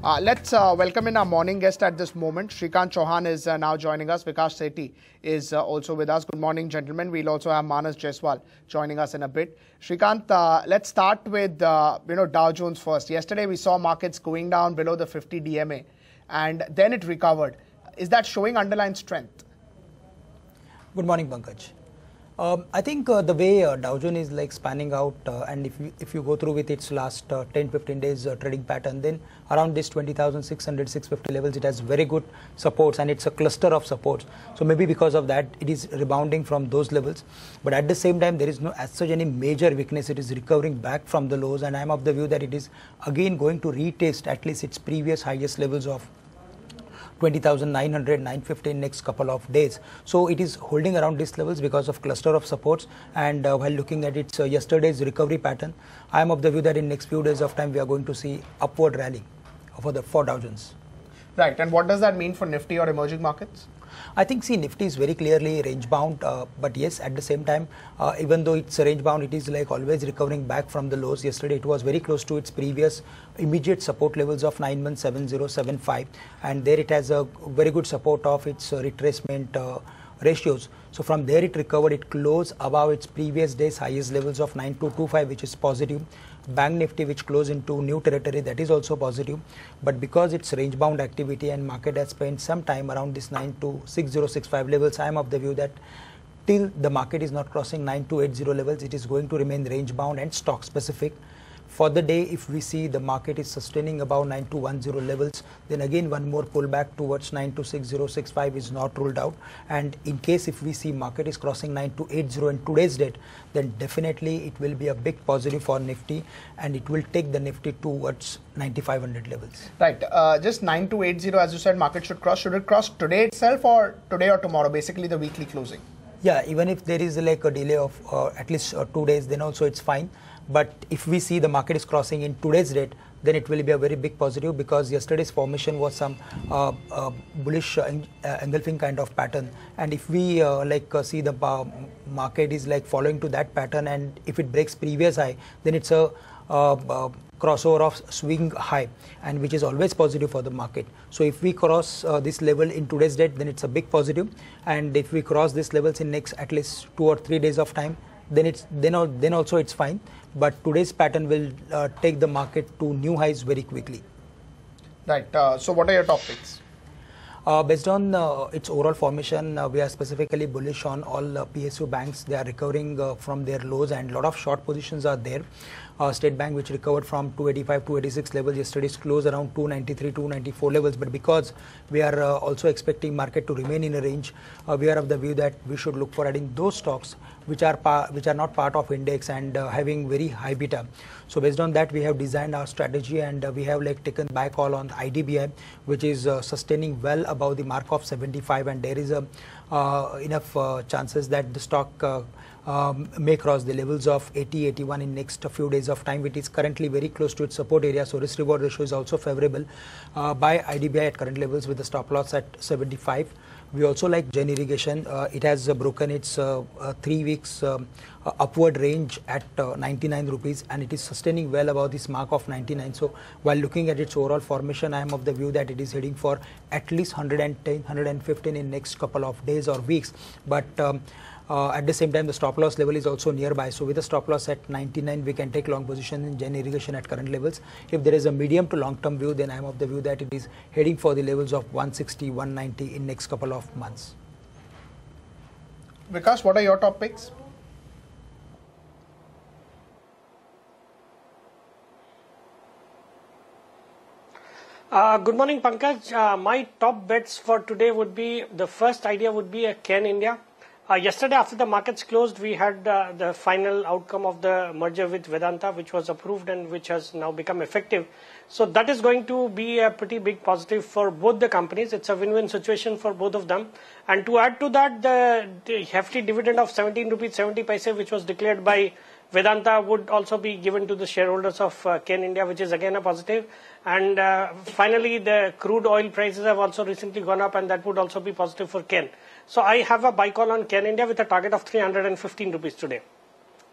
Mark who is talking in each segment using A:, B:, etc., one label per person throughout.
A: Let's welcome in our morning guest at this moment. Shrikant Chouhan is now joining us. Vikas Sethi is also with us. Good morning, gentlemen. We'll also have Manas Jaiswal joining us in a bit. Shrikant, let's start with Dow Jones first. Yesterday, we saw markets going down below the 50 DMA, and then it recovered. Is that showing underlying strength?
B: Good morning, Pankaj. I think the way Dow Jones is like spanning out, and if you go through with its last 10-15 days trading pattern, then around this 20,600, 650 levels, it has very good supports, and it's a cluster of supports. So maybe because of that, it is rebounding from those levels. But at the same time, there is no as such any major weakness. It is recovering back from the lows, and I am of the view that it is again going to retest at least its previous highest levels of 20,900, 950 in next couple of days. So it is holding around these levels because of cluster of supports. And while looking at its yesterday's recovery pattern, I am of the view that in next few days of time we are going to see upward rally for Dow Jones.
A: Right. And what does that mean for Nifty or emerging markets?
B: I think, Nifty is very clearly range bound, but yes, at the same time, even though it's range bound, it is like always recovering back from the lows. Yesterday, it was very close to its previous immediate support levels of 917075, and there it has a very good support of its retracement ratios. So from there it recovered, it closed above its previous day's highest levels of 9225, which is positive. Bank Nifty, which closed into new territory, that is also positive. But because it's range bound activity and market has spent some time around this 926065 levels, I am of the view that till the market is not crossing 9280 levels, it is going to remain range bound and stock specific. For the day, if we see the market is sustaining above 9210 levels, then again one more pullback towards 926065 is not ruled out. And in case if we see market is crossing 9280 in today's date, then definitely it will be a big positive for Nifty, and it will take the Nifty towards 9500 levels.
A: Right. Just 9280, as you said, market should cross. Should it cross today itself or today or tomorrow, basically the weekly closing?
B: Yeah, even if there is like a delay of at least 2 days, then also it's fine. But if we see the market is crossing in today's date, then it will be a very big positive, because yesterday's formation was some bullish engulfing kind of pattern. And if we see the market is like following to that pattern, and if it breaks previous high, then it's a crossover of swing high, and which is always positive for the market. So if we cross this level in today's date, then it's a big positive. And if we cross these levels in next at least 2 or 3 days of time, then also it's fine. But today's pattern will take the market to new highs very quickly.
A: Right. So what are your top picks?
B: Based on its overall formation, we are specifically bullish on all PSU banks. They are recovering from their lows, and a lot of short positions are there. State Bank, which recovered from 285, 286 levels, yesterday's close around 293, 294 levels. But because we are also expecting market to remain in a range, we are of the view that we should look for adding those stocks which are not part of index and having very high beta. So based on that, we have designed our strategy, and we have taken buy call on IDBI, which is sustaining well above the mark of 75, and there is enough chances that the stock may cross the levels of 80, 81 in next few days of time. It is currently very close to its support area, so risk reward ratio is also favorable. Buy IDBI at current levels with the stop loss at 75. We also like Gen Irrigation. It has broken its 3 weeks upward range at 99 rupees, and it is sustaining well above this mark of 99. So while looking at its overall formation, I am of the view that it is heading for at least 110, 115 in next couple of days or weeks. But at the same time, the stop loss level is also nearby. So with a stop loss at 99, we can take long position in Gen Irrigation at current levels. If there is a medium to long term view, then I am of the view that it is heading for the levels of 160, 190 in next couple of months.
A: Vikas, what are your top picks?
C: Good morning, Pankaj. My top bets for today would be, the first idea would be a Ken India. Yesterday, after the markets closed, we had the final outcome of the merger with Vedanta, which was approved and which has now become effective. So that is going to be a pretty big positive for both the companies. It's a win-win situation for both of them. And to add to that, the hefty dividend of 17 rupees 70 paise, which was declared by Vedanta, would also be given to the shareholders of Ken India, which is again a positive. And finally, the crude oil prices have also recently gone up, and that would also be positive for Ken. So I have a buy call on Ken India with a target of 315 rupees today.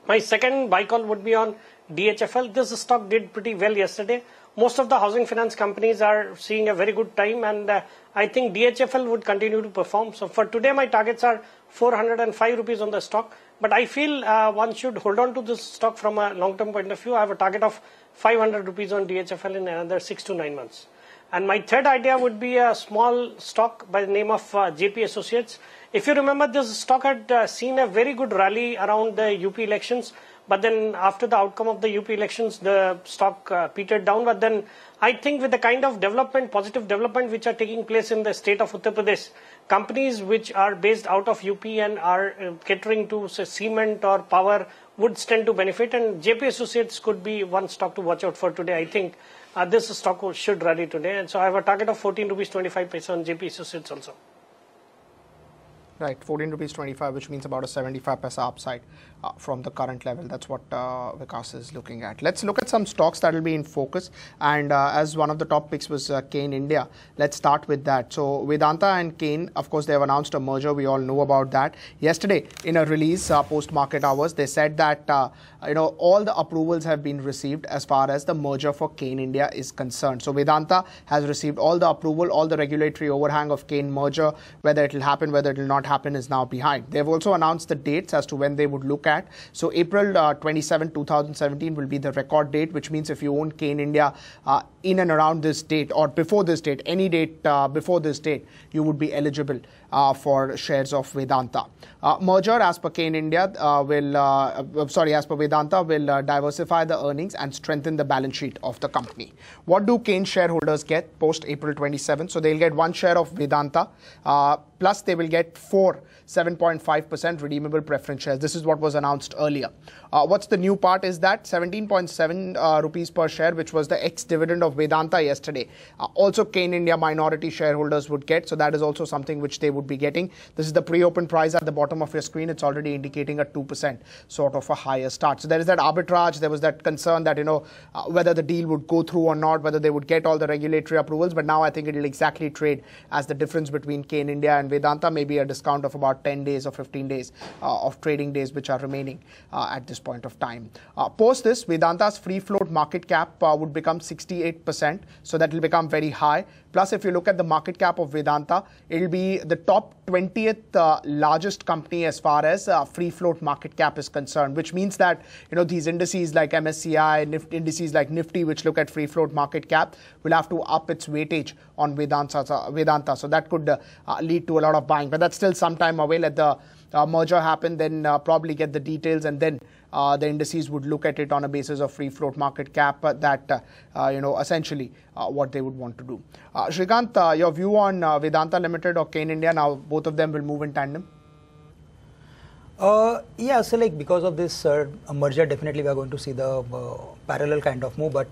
C: My second buy call would be on DHFL. This stock did pretty well yesterday. most of the housing finance companies are seeing a very good time, and I think DHFL would continue to perform. So for today, my targets are 405 rupees on the stock, but I feel one should hold on to this stock from a long-term point of view. I have a target of 500 rupees on DHFL in another 6 to 9 months. And my third idea would be a small stock by the name of JP Associates. If you remember, this stock had seen a very good rally around the UP elections, but then after the outcome of the UP elections, the stock petered down. But then I think with the kind of development, positive development which are taking place in the state of Uttar Pradesh, companies which are based out of UP and are catering to say, cement or power would stand to benefit, and JP Associates could be one stock to watch out for today. I think this stock should rally today, and so I have a target of 14 rupees 25 paisa on JP Associates also.
A: Right, 14 rupees 25, which means about a 75 paisa upside from the current level. That's what Vikas is looking at. Let's look at some stocks that will be in focus. And as one of the top picks was Kane India, let's start with that. So Vedanta and Kane, of course, they have announced a merger. We all know about that. Yesterday, in a release post-market hours, they said that all the approvals have been received as far as the merger for Kane India is concerned. So Vedanta has received all the approval, all the regulatory overhang of Kane merger. Whether it will happen, whether it will not happen is now behind. They've also announced the dates as to when they would look at. So April 27, 2017 will be the record date, which means if you own Kane India in and around this date or before this date, any date before this date, you would be eligible for shares of Vedanta. Merger as per Kane India as per Vedanta will diversify the earnings and strengthen the balance sheet of the company. What do Kane shareholders get post April 27? So they'll get one share of Vedanta, plus they will get 7.5% redeemable preference shares. This is what was announced earlier. What's the new part is that 17.7 rupees per share, which was the ex-dividend of Vedanta yesterday. Also Kane India minority shareholders would get. So that is also something which they would be getting. This is the pre-open price at the bottom of your screen. It's already indicating a 2% sort of a higher start. So there is that arbitrage. There was that concern that, whether the deal would go through or not, whether they would get all the regulatory approvals. But now I think it will exactly trade as the difference between Kane India and Vedanta, maybe a discount of about 10 days or 15 days of trading days which are remaining at this point of time. Post this, Vedanta's free float market cap would become 68%. So that will become very high. Plus, if you look at the market cap of Vedanta, it will be the top 20th largest company as far as free float market cap is concerned, which means that, these indices like MSCI, indices like Nifty, which look at free float market cap, will have to up its weightage on Vedanta. So that could lead to a lot of buying. But that's still some time away. Let the merger happen, then probably get the details, and then the indices would look at it on a basis of free float market cap essentially what they would want to do. Shrikant, your view on Vedanta Limited or Kane India, now both of them will move in tandem?
B: Yeah, so because of this merger, definitely we are going to see the parallel kind of move. But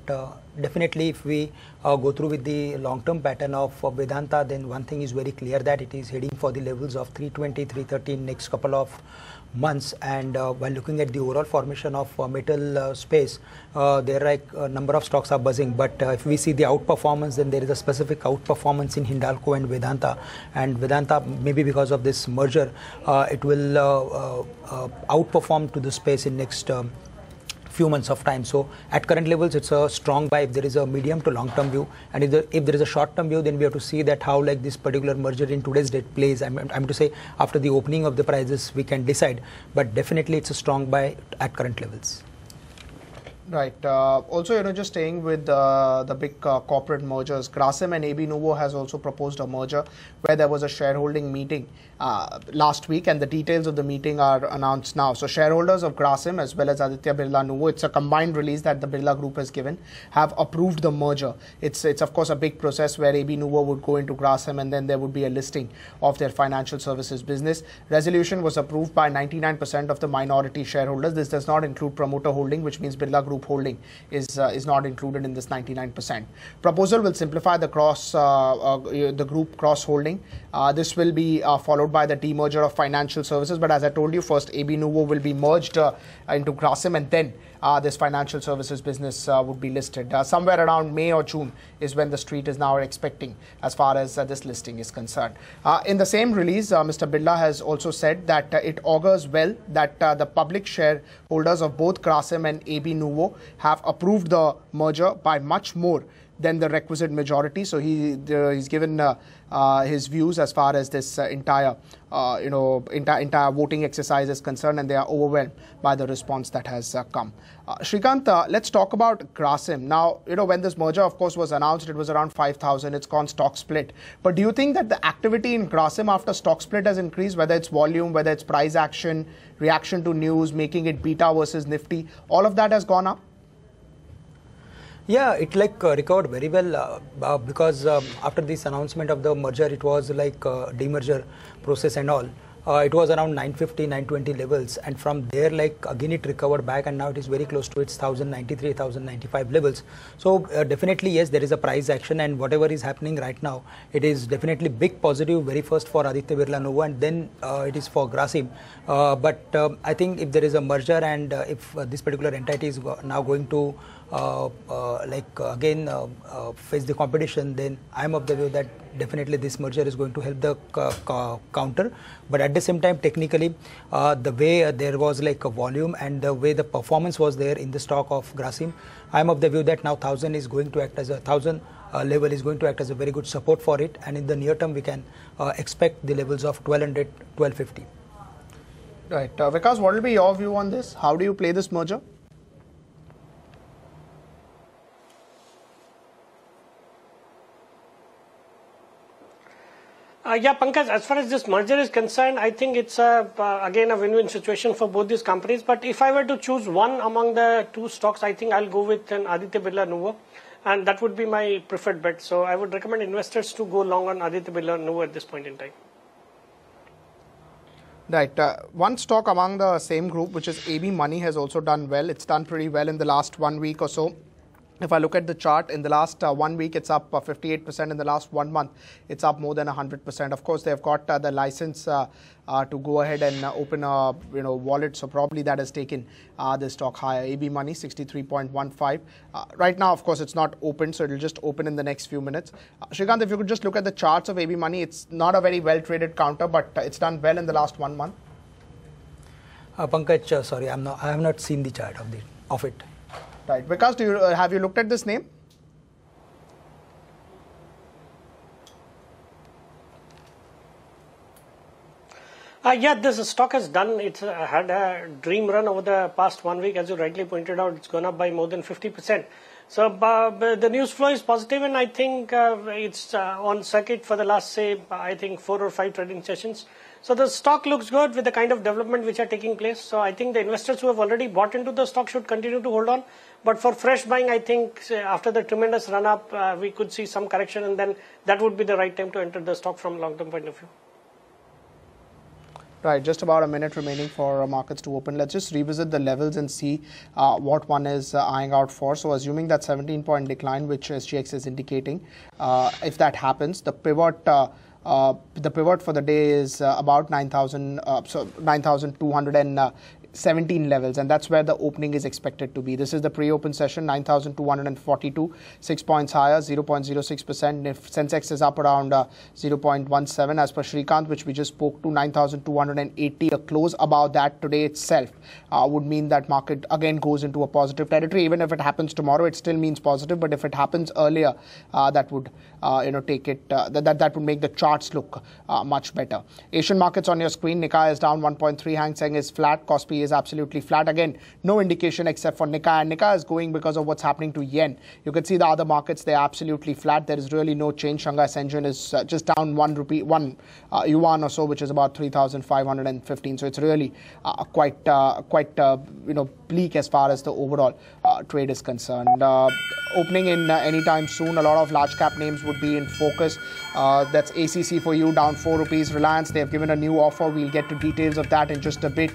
B: definitely if we go through with the long-term pattern of Vedanta, then one thing is very clear that it is heading for the levels of 320, 330 in next couple of months. And while looking at the overall formation of metal space, there are a number of stocks are buzzing. But if we see the outperformance, then there is a specific outperformance in Hindalco and Vedanta. And Vedanta, maybe because of this merger, it will outperform to the space in next few months of time. So at current levels, it's a strong buy if there is a medium to long term view, and if there is a short term view, then we have to see that how this particular merger in today's date plays. I'm to say after the opening of the prices we can decide, but definitely it's a strong buy at current levels.
A: Right. Also, just staying with the big corporate mergers, Grasim and AB Nuvo has also proposed a merger where there was a shareholding meeting last week, and the details of the meeting are announced now. So shareholders of Grasim as well as Aditya Birla Nuvo, it's a combined release that the Birla Group has given, have approved the merger. It's of course a big process where AB Nuvo would go into Grasim and then there would be a listing of their financial services business. Resolution was approved by 99% of the minority shareholders. This does not include promoter holding, which means Birla Group holding is not included in this 99%. Proposal will simplify the group cross holding. This will be followed by the demerger of financial services. But as I told you, first AB Nuvo will be merged into Grasim, and then this financial services business would be listed. Somewhere around May or June is when the street is now expecting as far as this listing is concerned. In the same release, Mr. Birla has also said that it augurs well that the public shareholders of both Grasim and AB Nuvo have approved the merger by much more than the requisite majority. So he's given his views as far as this entire voting exercise is concerned, and they are overwhelmed by the response that has come. Shrikant, let's talk about Grasim. Now, when this merger, of course, was announced, it was around 5,000. It's gone stock split. But do you think that the activity in Grasim after stock split has increased, whether it's volume, whether it's price action, reaction to news, making it beta versus Nifty, all of that has gone up?
B: Yeah, it recovered very well because after this announcement of the merger, it was like demerger process and all. It was around 950, 920 levels, and from there, again it recovered back, and now it is very close to its 1,093, 1,095 levels. So definitely, yes, there is a price action, and whatever is happening right now, it is definitely big positive. Very first for Aditya Birla Nuvo, and then it is for Grasim. But I think if there is a merger, and if this particular entity is now going to face the competition, then I am of the view that definitely this merger is going to help the counter. But at the same time, technically, the way there was a volume and the way the performance was there in the stock of Grasim, I am of the view that now 1,000 is going to act as 1,000 level is going to act as a very good support for it, and in the near term we can expect the levels of 1,200, 1,250.
A: Right. Vikas, what will be your view on this? How do you play this merger?
C: Yeah, Pankaj, as far as this merger is concerned, I think it's again a win-win situation for both these companies. But if I were to choose one among the two stocks, I think I'll go with an Aditya Birla Nuvo, and that would be my preferred bet. So I would recommend investors to go long on Aditya Birla Nuvo at this point in time.
A: Right. One stock among the same group, which is AB Money, has also done well. It's done pretty well in the last 1 week or so. If I look at the chart, in the last 1 week, it's up 58%. In the last 1 month, it's up more than 100%. Of course, they've got the license to go ahead and open a wallet. So probably that has taken the stock higher. AB Money 63.15. Right now, of course, it's not open, so it'll just open in the next few minutes. Shrikant, if you could just look at the charts of AB Money, it's not a very well traded counter, but it's done well in the last 1 month.
B: Pankaj, sorry, I have not seen the chart of it.
A: Right. Vikas, have you looked at this name?
C: Yeah, this stock has done, it's had a dream run over the past 1 week. As you rightly pointed out, it's gone up by more than 50%. So the news flow is positive, and I think it's on circuit for the last, say, I think 4 or 5 trading sessions. So the stock looks good with the kind of development which are taking place. So I think the investors who have already bought into the stock should continue to hold on. But for fresh buying, I think after the tremendous run up, we could see some correction, and then that would be the right time to enter the stock from a long-term point of view.
A: Right, just about a minute remaining for markets to open. Let's just revisit the levels and see what one is eyeing out for. So assuming that 17-point decline, which SGX is indicating, if that happens, the pivot for the day is about 9,217 levels, and that's where the opening is expected to be. This is the pre-open session, 9,242, 6 points higher, 0.06%. If Sensex is up around 0.17, as per Shrikant, which we just spoke to, 9,280, a close above that today itself would mean that market again goes into a positive territory. Even if it happens tomorrow, it still means positive. But if it happens earlier, that would take it. That would make the charts look much better. Asian markets on your screen. Nikkei is down 1.3. Hang Seng is flat. Kospi is absolutely flat. Again, no indication except for Nikkei. And Nikkei is going because of what's happening to yen. You can see the other markets, they're absolutely flat. There is really no change. Shanghai Shenzhen is just down 1 yuan or so, which is about 3,515. So it's really quite bleak as far as the overall trade is concerned. Opening in anytime soon. A lot of large cap names would be in focus. That's ACC for you, down 4 rupees. Reliance, they have given a new offer. We'll get to details of that in just a bit.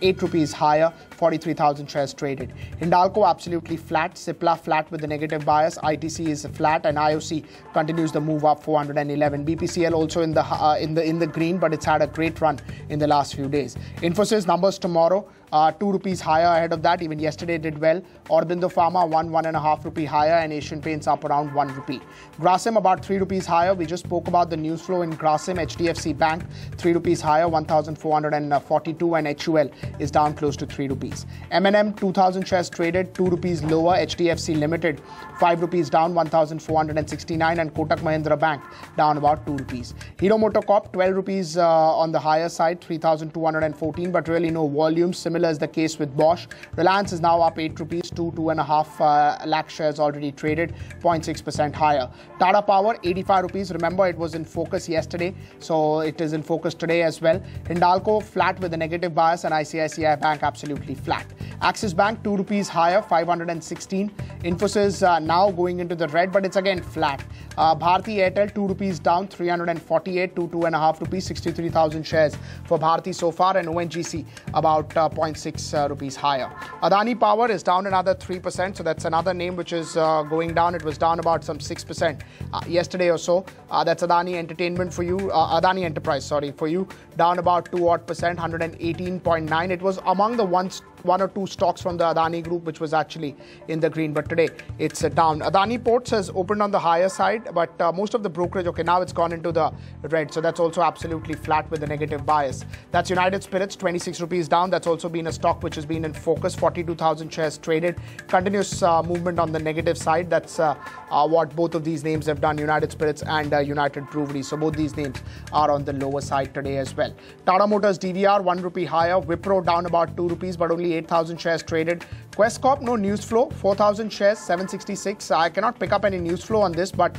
A: 8 rupees higher, 43,000 shares traded. Hindalco absolutely flat. Cipla flat with the negative bias. ITC is flat, and IOC continues the move up, 411. BPCL also in the green, but it's had a great run in the last few days. Infosys numbers tomorrow. 2 rupees higher ahead of that. Even yesterday did well. Aurobindo Pharma 1.5 rupee higher, and Asian Paints up around 1 rupee. Grasim about 3 rupees higher. We just spoke about the news flow in Grasim. HDFC Bank 3 rupees higher, 1,442, and HUL is down close to 3 rupees. M&M 2,000 shares traded, 2 rupees lower. HDFC Limited 5 rupees down, 1,469, and Kotak Mahindra Bank down about 2 rupees. Hero MotoCorp 12 rupees on the higher side, 3,214, but really no volume. Similar is the case with Bosch. Reliance is now up 8 rupees to 2.5 lakh shares already traded, 0.6% higher. Tata Power 85 rupees. Remember, it was in focus yesterday, so it is in focus today as well. Hindalco flat with a negative bias, and ICICI Bank absolutely flat. Axis Bank 2 rupees higher, 516. Infosys now going into the red, but it's again flat. Bharti Airtel 2 rupees down, 348 to 2.5 rupees, 63,000 shares for Bharti so far, and ONGC about 0.6 rupees higher. Adani Power is down another 3%, so that's another name which is going down. It was down about some 6% yesterday or so. That's Adani Entertainment for you, Adani Enterprise, sorry, for you, down about 2 odd percent, 118.9. It was among the one or two stocks from the Adani group which was actually in the green, but today it's down. Adani Ports has opened on the higher side, but most of the brokerage, okay, now it's gone into the red, so that's also absolutely flat with a negative bias. That's United Spirits, 26 rupees down. That's also been a stock which has been in focus, 42,000 shares traded. Continuous movement on the negative side. That's what both of these names have done, United Spirits and United Breweries. So both these names are on the lower side today as well. Tata Motors DVR 1 rupee higher. Wipro down about 2 rupees, but only 8,000 shares traded. Quest Corp, no news flow, 4,000 shares, 766. I cannot pick up any news flow on this, but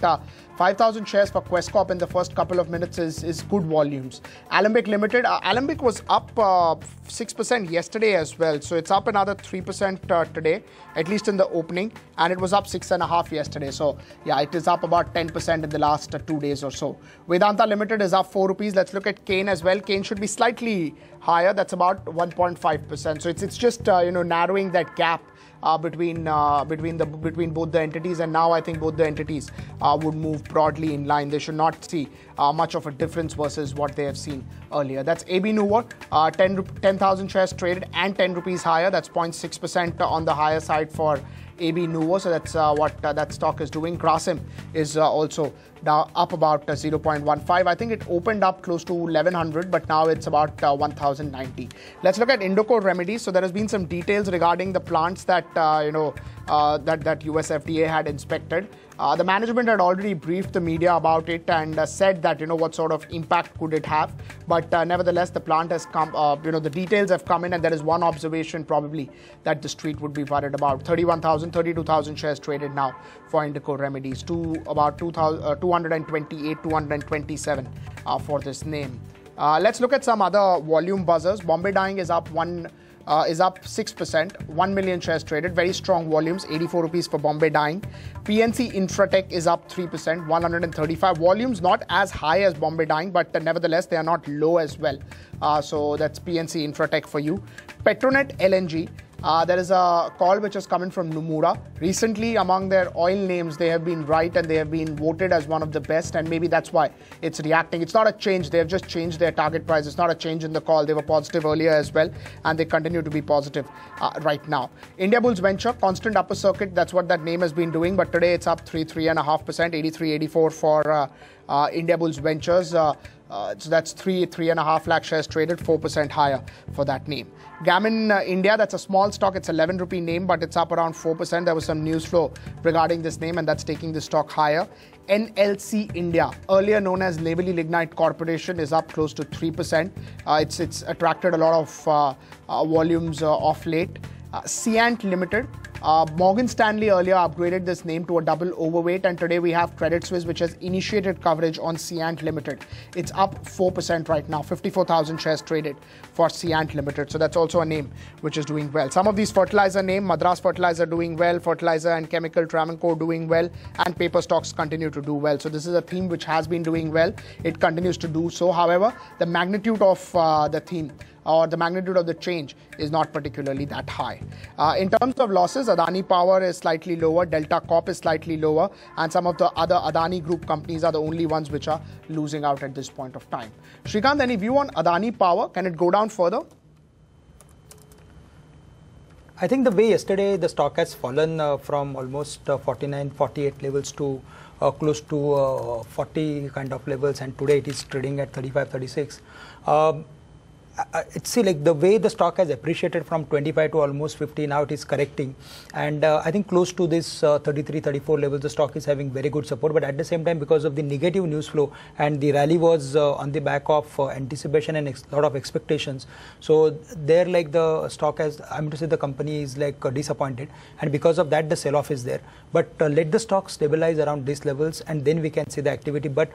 A: 5,000 shares for Quest Corp in the first couple of minutes is good volumes. Alembic Limited, Alembic was up 6% yesterday as well, so it's up another 3% today, at least in the opening, and it was up 6.5% yesterday. So yeah, it is up about 10% in the last 2 days or so. Vedanta Limited is up 4 rupees. Let's look at Kane as well. Kane should be slightly higher. That's about 1.5%. So it's just narrowing that gap between both the entities, and now I think both the entities would move broadly in line. They should not see much of a difference versus what they have seen earlier. That's AB Nuvo, 10,000 shares traded and 10 rupees higher. That's 0.6% on the higher side for AB Nuvo, so that's what that stock is doing. Grasim is also up about 0.15. I think it opened up close to 1100, but now it's about 1090. Let's look at Indoco Remedies. So there has been some details regarding the plants that that US FDA had inspected. The management had already briefed the media about it and said that what sort of impact could it have, but nevertheless the plant has come, the details have come in, and there is one observation probably that the street would be worried about. 32,000 shares traded now for Indoco Remedies, to about 228, 227 for this name. Let's look at some other volume buzzers. Bombay Dyeing is up 6%, 1 million shares traded. Very strong volumes, 84 rupees for Bombay Dyeing. PNC Infratech is up 3%, 135. Volumes not as high as Bombay Dyeing, but nevertheless they are not low as well. So that's PNC Infratech for you. Petronet LNG. There is a call which has come in from Nomura. Recently, among their oil names, they have been right and they have been voted as one of the best, and maybe that's why it's reacting. It's not a change. They have just changed their target price. It's not a change in the call. They were positive earlier as well, and they continue to be positive right now. India Bulls Venture, constant upper circuit. That's what that name has been doing, but today it's up 3.5%, 83.84 for India Bulls Ventures. So that's 3.5 lakh shares traded, 4% higher for that name. Gammon India, that's a small stock. It's 11 rupee name, but it's up around 4%. There was some news flow regarding this name, and that's taking the stock higher. NLC India, earlier known as Navali Lignite Corporation, is up close to 3%. It's attracted a lot of volumes off late. Cyient Limited. Morgan Stanley earlier upgraded this name to a double overweight, and today we have Credit Suisse, which has initiated coverage on Cyient Limited. It's up 4% right now, 54,000 shares traded for Cyient Limited. So that's also a name which is doing well. Some of these fertilizer names, Madras Fertilizer doing well, Fertilizer and Chemical, Travancore doing well, and paper stocks continue to do well. So this is a theme which has been doing well. It continues to do so. However, the magnitude of the theme or the magnitude of the change is not particularly that high. In terms of losses, Adani Power is slightly lower, Delta Corp is slightly lower, and some of the other Adani Group companies are the only ones which are losing out at this point of time. Shrikant, any view on Adani Power? Can it go down further?
B: I think the way yesterday the stock has fallen from almost 49, 48 levels to close to 40 kind of levels, and today it is trading at 35, 36. It's like the way the stock has appreciated from 25 to almost 50, now it is correcting, and I think close to this 33, 34 levels the stock is having very good support. But at the same time, because of the negative news flow, and the rally was on the back of anticipation and a lot of expectations, so there like the stock has, I'm to say the company is like disappointed, and because of that the sell-off is there. But let the stock stabilize around these levels and then we can see the activity. But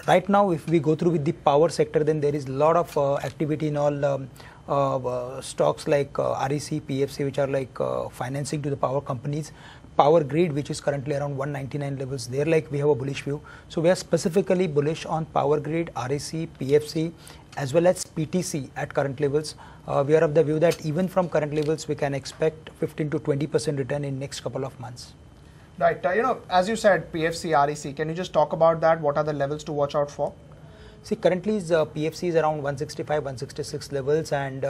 B: right now, if we go through with the power sector, then there is a lot of activity in all stocks like REC, PFC, which are like financing to the power companies. Power grid, which is currently around 199 levels, there like we have a bullish view. So we are specifically bullish on power grid, REC, PFC, as well as PTC at current levels. We are of the view that even from current levels, we can expect 15 to 20% return in next couple of months.
A: Right. As you said, PFC, REC, can you just talk about that? What are the levels to watch out for?
B: See, currently PFC is around 165, 166 levels, and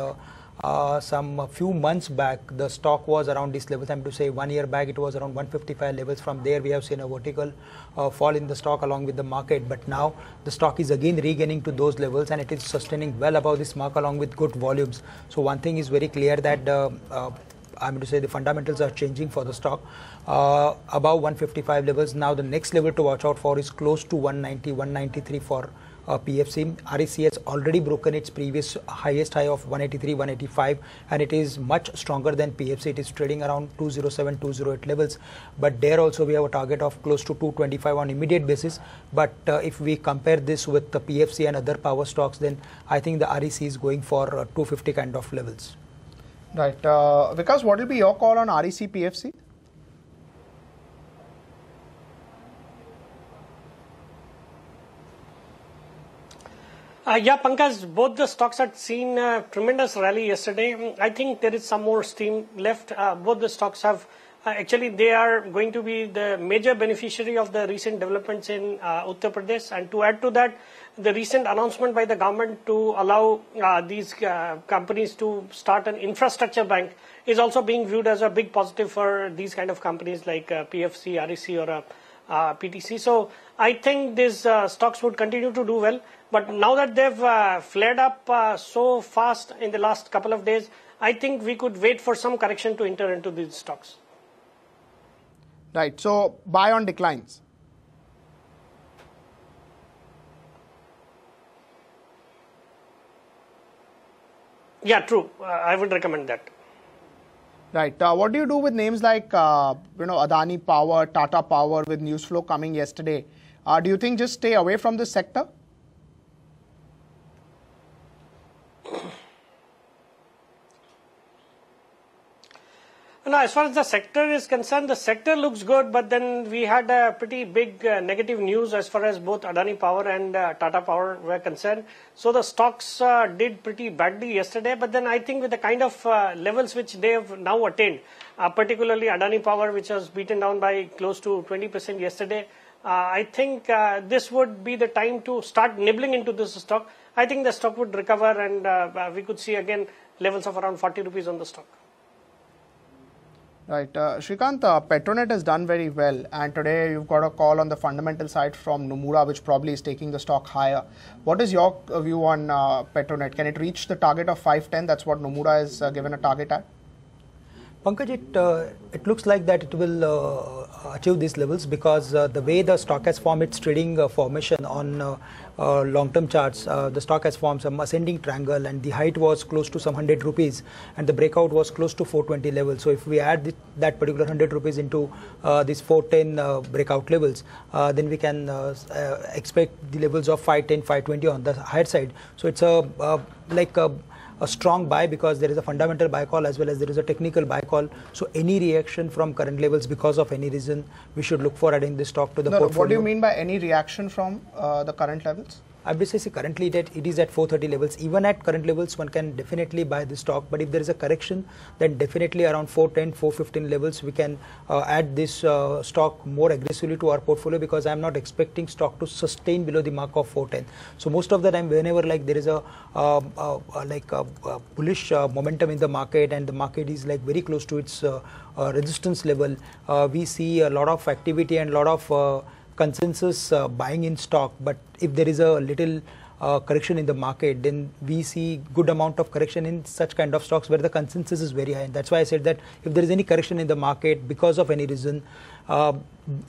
B: some few months back, the stock was around these levels. I'm to say 1 year back, it was around 155 levels. From there, we have seen a vertical fall in the stock along with the market. But now, the stock is again regaining to those levels, and it is sustaining well above this mark along with good volumes. So one thing is very clear that I'm to say the fundamentals are changing for the stock above 155 levels. Now the next level to watch out for is close to 190, 193 for PFC. REC has already broken its previous highest high of 183, 185, and it is much stronger than PFC. It is trading around 207, 208 levels. But there also we have a target of close to 225 on immediate basis. But if we compare this with the PFC and other power stocks, then I think the REC is going for 250 kind of levels.
A: Right. Vikas, what will be your call on REC, PFC?
C: Yeah, Pankaj, both the stocks had seen a tremendous rally yesterday. I think there is some more steam left. Both the stocks have, actually they are going to be the major beneficiary of the recent developments in Uttar Pradesh. And to add to that, the recent announcement by the government to allow these companies to start an infrastructure bank is also being viewed as a big positive for these kind of companies like PFC, REC or PTC. So I think these stocks would continue to do well. But now that they've flared up so fast in the last couple of days, I think we could wait for some correction to enter into these stocks.
A: Right. So buy on declines.
C: Yeah, true. I would recommend that.
A: Right. What do you do with names like, Adani Power, Tata Power with news flow coming yesterday? Do you think just stay away from this sector?
C: No, as far as the sector is concerned, the sector looks good, but then we had a pretty big negative news as far as both Adani Power and Tata Power were concerned. So the stocks did pretty badly yesterday, but then I think with the kind of levels which they have now attained, particularly Adani Power, which was beaten down by close to 20% yesterday, I think this would be the time to start nibbling into this stock. I think the stock would recover and we could see again levels of around 40 rupees on the stock.
A: Right. Shrikant, Petronet has done very well, and today you've got a call on the fundamental side from Nomura, which probably is taking the stock higher. What is your view on Petronet? Can it reach the target of 510? That's what Nomura is given a target at.
B: Pankaj, it looks like that it will achieve these levels because the way the stock has formed its trading formation on long-term charts, the stock has formed some ascending triangle and the height was close to some 100 rupees and the breakout was close to 420 levels. So if we add that particular 100 rupees into these 410 breakout levels, then we can expect the levels of 510, 520 on the higher side. So it's a strong buy because there is a fundamental buy call as well as there is a technical buy call. So any reaction from current levels because of any reason, we should look for adding this stock to the portfolio.
A: What do you mean by any reaction from the current levels?
B: I would say currently that it is at 430 levels. Even at current levels, one can definitely buy this stock. But if there is a correction, then definitely around 410, 415 levels, we can add this stock more aggressively to our portfolio, because I am not expecting stock to sustain below the mark of 410. So most of the time, whenever like there is a bullish momentum in the market, and the market is like very close to its resistance level, we see a lot of activity and a lot of consensus buying in stock. But if there is a little correction in the market, then we see good amount of correction in such kind of stocks where the consensus is very high. And that's why I said that if there is any correction in the market because of any reason,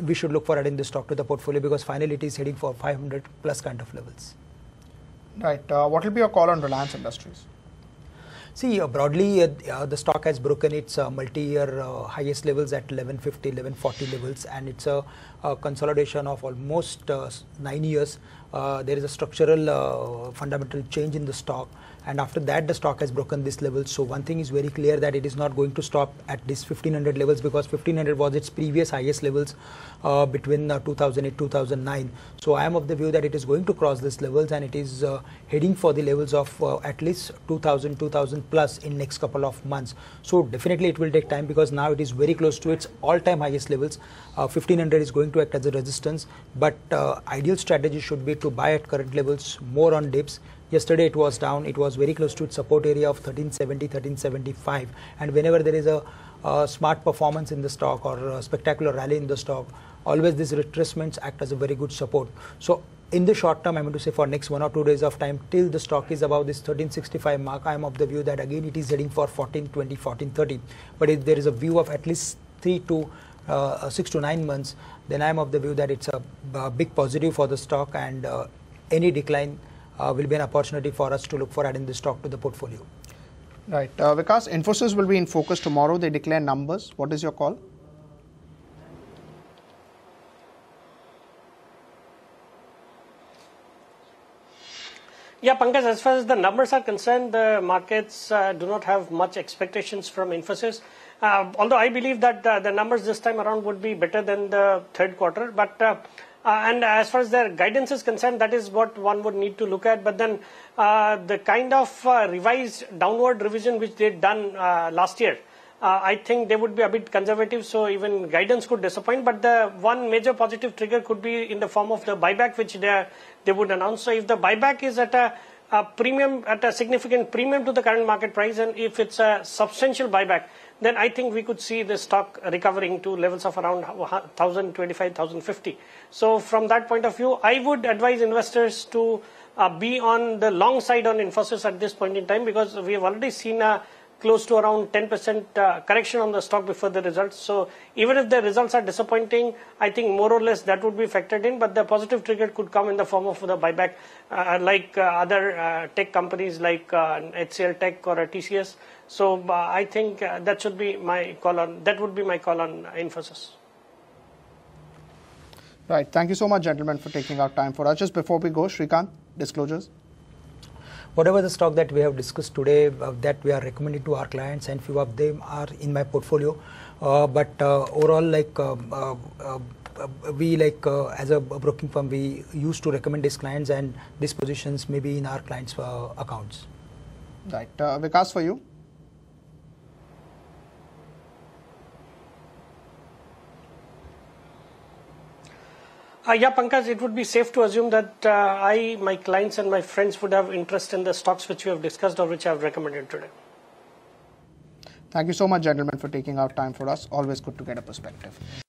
B: we should look for adding the stock to the portfolio, because finally it is heading for 500 plus kind of levels.
A: Right. What will be your call on Reliance Industries?
B: See, broadly, the stock has broken its multi-year highest levels at 1150, 1140 levels, and it's a consolidation of almost 9 years. There is a structural fundamental change in the stock, and after that the stock has broken this level. So one thing is very clear, that it is not going to stop at this 1500 levels, because 1500 was its previous highest levels between 2008 2009. So I am of the view that it is going to cross these levels, and it is heading for the levels of at least 2000 plus in next couple of months. So definitely it will take time, because now it is very close to its all-time highest levels. 1500 is going to act as a resistance, but ideal strategy should be to buy at current levels, more on dips. Yesterday it was down, it was very close to its support area of 1370, 1375, and whenever there is a smart performance in the stock or a spectacular rally in the stock, always these retracements act as a very good support. So in the short term, I'm going to say for next 1 or 2 days of time, till the stock is above this 1365 mark, I am of the view that again it is heading for 1420, 1430. But if there is a view of at least 6 to 9 months, then I am of the view that it's a big positive for the stock, and any decline will be an opportunity for us to look for adding the stock to the portfolio.
A: Right. Vikas, Infosys will be in focus tomorrow. They declare numbers. What is your call?
C: Yeah, Pankaj, as far as the numbers are concerned, the markets do not have much expectations from Infosys. Although I believe that the numbers this time around would be better than the third quarter. But and as far as their guidance is concerned, that is what one would need to look at. But then the kind of revised downward revision which they'd done last year, I think they would be a bit conservative, so even guidance could disappoint. But the one major positive trigger could be in the form of the buyback, which they would announce. So if the buyback is at a premium, at a significant premium to the current market price, and if it's a substantial buyback, then I think we could see the stock recovering to levels of around 1025, 1050. So from that point of view, I would advise investors to be on the long side on Infosys at this point in time, because we have already seen a close to around 10% correction on the stock before the results. So even if the results are disappointing, I think more or less that would be factored in. But the positive trigger could come in the form of the buyback, like other tech companies like HCL Tech or TCS. So I think that should be my call on. That would be my call on Infosys.
A: Right. Thank you so much, gentlemen, for taking out time for us. Just before we go, Shrikant, disclosures.
B: Whatever the stock that we have discussed today, that we are recommending to our clients, and few of them are in my portfolio. But overall, like we as a broking firm, we used to recommend these clients, and these positions may be in our clients' accounts.
A: Right. Vikas, for you.
C: Yeah, Pankaj, it would be safe to assume that my clients and my friends would have interest in the stocks which we have discussed or which I have recommended today.
A: Thank you so much, gentlemen, for taking out time for us. Always good to get a perspective.